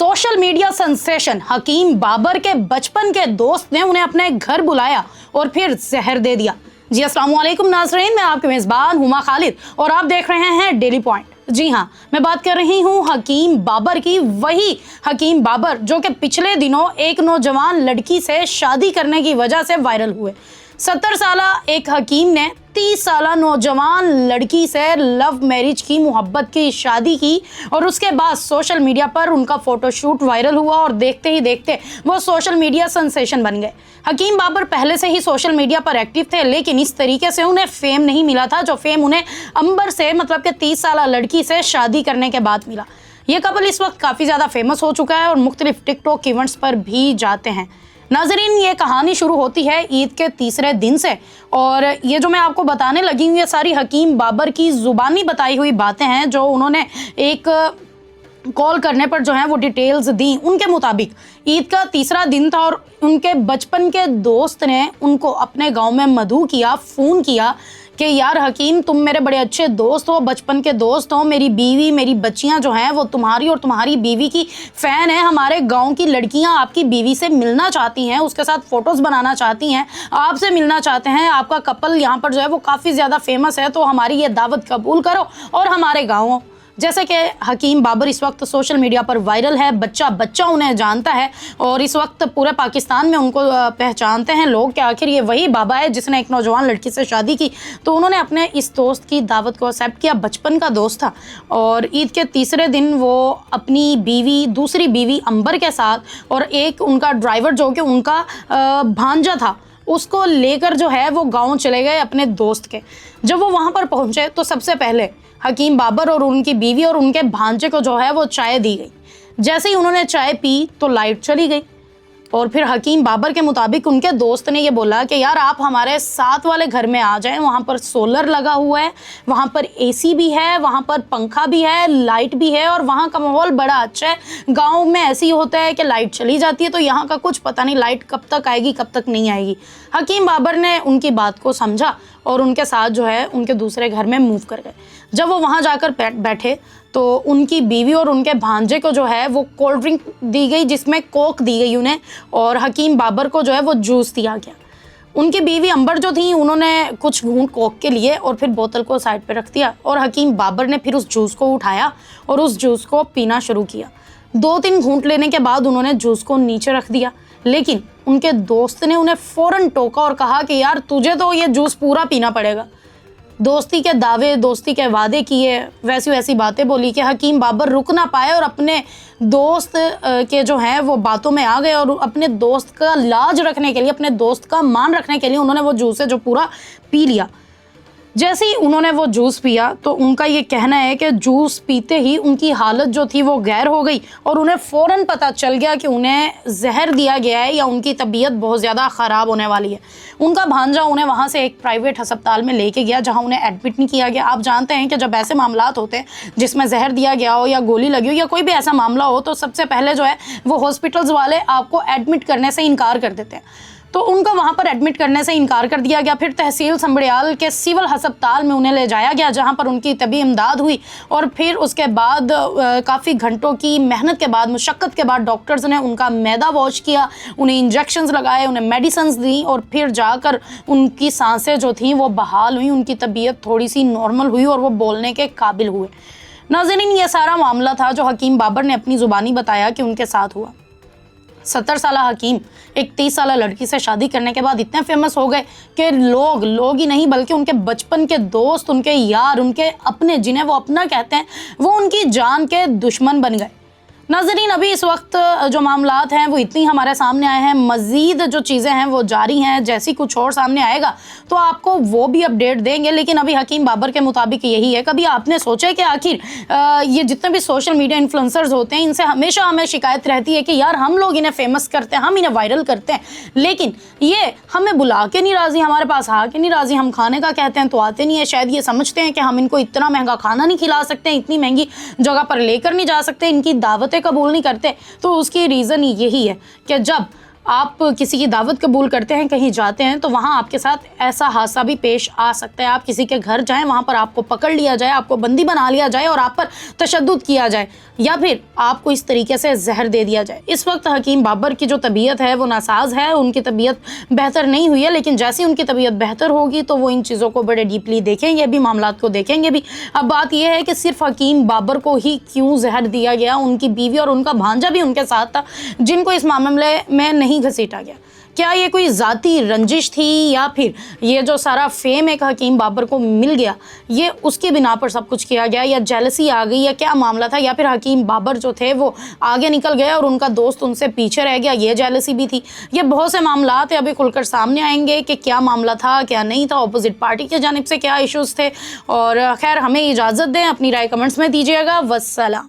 Social media sensation हकीम बाबर के बचपन के दोस्त ने उन्हें अपने घर बुलाया और फिर जहर दे दिया। जी अस्सलाम वालेकुम नाज़रीन, मैं आपके मेज़बान हुमा खालिद और आप देख रहे हैं डेली पॉइंट। जी हाँ, मैं बात कर रही हूँ हकीम बाबर की। वही हकीम बाबर जो कि पिछले दिनों एक नौजवान लड़की से शादी करने की वजह से वायरल हुए। 70 साला एक हकीम ने 30 साला नौजवान लड़की से लव मैरिज की, मोहब्बत की शादी की और उसके बाद सोशल मीडिया पर उनका फोटोशूट वायरल हुआ और देखते ही देखते वो सोशल मीडिया सेंसेशन बन गए। हकीम बाबर पहले से ही सोशल मीडिया पर एक्टिव थे, लेकिन इस तरीके से उन्हें फेम नहीं मिला था जो फेम उन्हें अंबर से, मतलब कि 30 साला लड़की से शादी करने के बाद मिला। ये कपल इस वक्त काफ़ी ज़्यादा फेमस हो चुका है और मुख्तलिफ टिकटॉक इवेंट्स पर भी जाते हैं। नाज़रीन, ये कहानी शुरू होती है ईद के तीसरे दिन से और ये जो मैं आपको बताने लगी हूँ ये सारी हकीम बाबर की ज़ुबानी बताई हुई बातें हैं जो उन्होंने एक कॉल करने पर जो है वो डिटेल्स दी। उनके मुताबिक ईद का तीसरा दिन था और उनके बचपन के दोस्त ने उनको अपने गांव में मदऊ किया, फ़ोन किया कि यार हकीम, तुम मेरे बड़े अच्छे दोस्त हो, बचपन के दोस्त हो, मेरी बीवी, मेरी बच्चियां जो हैं वो तुम्हारी और तुम्हारी बीवी की फ़ैन है। हमारे गांव की लड़कियां आपकी बीवी से मिलना चाहती हैं, उसके साथ फ़ोटोज़ बनाना चाहती हैं, आपसे मिलना चाहते हैं। आपका कपल यहाँ पर जो है वो काफ़ी ज़्यादा फेमस है, तो हमारी ये दावत कबूल करो और हमारे गाँव। जैसे कि हकीम बाबर इस वक्त सोशल मीडिया पर वायरल है, बच्चा बच्चा उन्हें जानता है और इस वक्त पूरे पाकिस्तान में उनको पहचानते हैं लोग कि आखिर ये वही बाबा है जिसने एक नौजवान लड़की से शादी की। तो उन्होंने अपने इस दोस्त की दावत को एक्सेप्ट किया, बचपन का दोस्त था और ईद के तीसरे दिन वो अपनी बीवी, दूसरी बीवी अंबर के साथ और एक उनका ड्राइवर जो कि उनका भांजा था, उसको लेकर जो है वो गाँव चले गए अपने दोस्त के। जब वो वहाँ पर पहुँचे तो सबसे पहले हकीम बाबर और उनकी बीवी और उनके भांजे को जो है वो चाय दी गई। जैसे ही उन्होंने चाय पी तो लाइट चली गई और फिर हकीम बाबर के मुताबिक उनके दोस्त ने ये बोला कि यार आप हमारे साथ वाले घर में आ जाएं, वहाँ पर सोलर लगा हुआ है, वहाँ पर एसी भी है, वहाँ पर पंखा भी है, लाइट भी है और वहाँ का माहौल बड़ा अच्छा है। गांव में ऐसे ही होता है कि लाइट चली जाती है तो यहाँ का कुछ पता नहीं लाइट कब तक आएगी कब तक नहीं आएगी। हकीम बाबर ने उनकी बात को समझा और उनके साथ जो है उनके दूसरे घर में मूव कर गए। जब वो वहाँ जाकर बैठे तो उनकी बीवी और उनके भांजे को जो है वो कोल्ड ड्रिंक दी गई जिसमें कोक दी गई उन्हें और हकीम बाबर को जो है वो जूस दिया गया। उनकी बीवी अंबर जो थी उन्होंने कुछ घूंट कोक के लिए और फिर बोतल को साइड पे रख दिया और हकीम बाबर ने फिर उस जूस को उठाया और उस जूस को पीना शुरू किया। 2-3 घूंट लेने के बाद उन्होंने जूस को नीचे रख दिया, लेकिन उनके दोस्त ने उन्हें फ़ौरन टोका और कहा कि यार तुझे तो ये जूस पूरा पीना पड़ेगा। दोस्ती के दावे, दोस्ती के वादे किए, वैसी वैसी बातें बोली कि हकीम बाबर रुक ना पाए और अपने दोस्त के जो हैं वो बातों में आ गए और अपने दोस्त का लाज रखने के लिए, अपने दोस्त का मान रखने के लिए उन्होंने वो जूस है जो पूरा पी लिया। जैसे ही उन्होंने वो जूस पिया तो उनका ये कहना है कि जूस पीते ही उनकी हालत जो थी वो गैर हो गई और उन्हें फ़ौरन पता चल गया कि उन्हें जहर दिया गया है या उनकी तबीयत बहुत ज़्यादा ख़राब होने वाली है। उनका भांजा उन्हें वहाँ से एक प्राइवेट अस्पताल में लेके गया जहाँ उन्हें एडमिट नहीं किया गया। आप जानते हैं कि जब ऐसे मामलात होते हैं जिसमें जहर दिया गया हो या गोली लगी हो या कोई भी ऐसा मामला हो तो सबसे पहले जो है वो हॉस्पिटल्स वाले आपको एडमिट करने से इनकार कर देते हैं। तो उनका वहाँ पर एडमिट करने से इनकार कर दिया गया। फिर तहसील संबड़ियाल के सिविल अस्पताल में उन्हें ले जाया गया जहाँ पर उनकी तबी इमदाद हुई और फिर उसके बाद काफ़ी घंटों की मेहनत के बाद, मुशक्क़त के बाद डॉक्टर्स ने उनका मैदा वॉश किया, उन्हें इंजेक्शंस लगाए, उन्हें मेडिसिन्स दी और फिर जाकर उनकी सांसें जो थीं वो बहाल हुई, उनकी तबीयत थोड़ी सी नॉर्मल हुई और वो बोलने के काबिल हुए। नाज़रीन, ये सारा मामला था जो हकीम बाबर ने अपनी ज़ुबानी बताया कि उनके साथ हुआ। 70 साला हकीम एक 30 साला लड़की से शादी करने के बाद इतने फेमस हो गए कि लोग ही नहीं बल्कि उनके बचपन के दोस्त, उनके यार, उनके अपने, जिन्हें वो अपना कहते हैं, वो उनकी जान के दुश्मन बन गए। नाज़रीन, अभी इस वक्त जो मामलात हैं वो इतनी हमारे सामने आए हैं, मज़ीद जो चीज़ें हैं वो जारी हैं। जैसी कुछ और सामने आएगा तो आपको वो भी अपडेट देंगे, लेकिन अभी हकीम बाबर के मुताबिक यही है। कभी आपने सोचा कि आखिर ये जितने भी सोशल मीडिया इन्फ्लुएंसर्स होते हैं इनसे हमेशा हमें शिकायत रहती है कि यार हम लोग इन्हें फेमस करते हैं, हम इन्हें वायरल करते हैं, लेकिन ये हमें बुला के नहीं राज़ी, हमारे पास आ के नहीं राज़ी, हम खाने का कहते हैं तो आते नहीं है। शायद ये समझते हैं कि हम इनको इतना महंगा खाना नहीं खिला सकते, इतनी महंगी जगह पर लेकर नहीं जा सकते, इनकी दावतें कबूल नहीं करते। तो उसकी रीज़न यही है कि जब आप किसी की दावत कबूल करते हैं, कहीं जाते हैं, तो वहाँ आपके साथ ऐसा हादसा भी पेश आ सकता है। आप किसी के घर जाएँ, वहाँ पर आपको पकड़ लिया जाए, आपको बंदी बना लिया जाए और आप पर तशद्दुद किया जाए, या फिर आपको इस तरीके से जहर दे दिया जाए। इस वक्त हकीम बाबर की जो तबीयत है वो नासाज है, उनकी तबीयत बेहतर नहीं हुई है, लेकिन जैसे उनकी तबीयत बेहतर होगी तो वो इन चीज़ों को बड़े डीपली देखेंगे भी, मामलात को देखेंगे भी। अब बात यह है कि सिर्फ हकीम बाबर को ही क्यों जहर दिया गया, उनकी बीवी और उनका भांजा भी उनके साथ था जिनको इस मामले में नहीं घसीटा गया। क्या ये कोई ज़ाती रंजिश थी, या फिर ये जो सारा फेम एक हकीम बाबर को मिल गया ये उसकी बिना पर सब कुछ किया गया, या जेलसी आ गई, या क्या मामला था, या फिर हकीम बाबर जो थे वो आगे निकल गए और उनका दोस्त उनसे पीछे रह गया, ये जेलसी भी थी। ये बहुत से मामलात अभी खुलकर सामने आएंगे कि क्या मामला था, क्या नहीं था, अपोजिट पार्टी की जानिब से क्या इश्यूज़ थे। और खैर, हमें इजाज़त दें, अपनी राय कमेंट्स में दीजिएगा। वस्सलाम।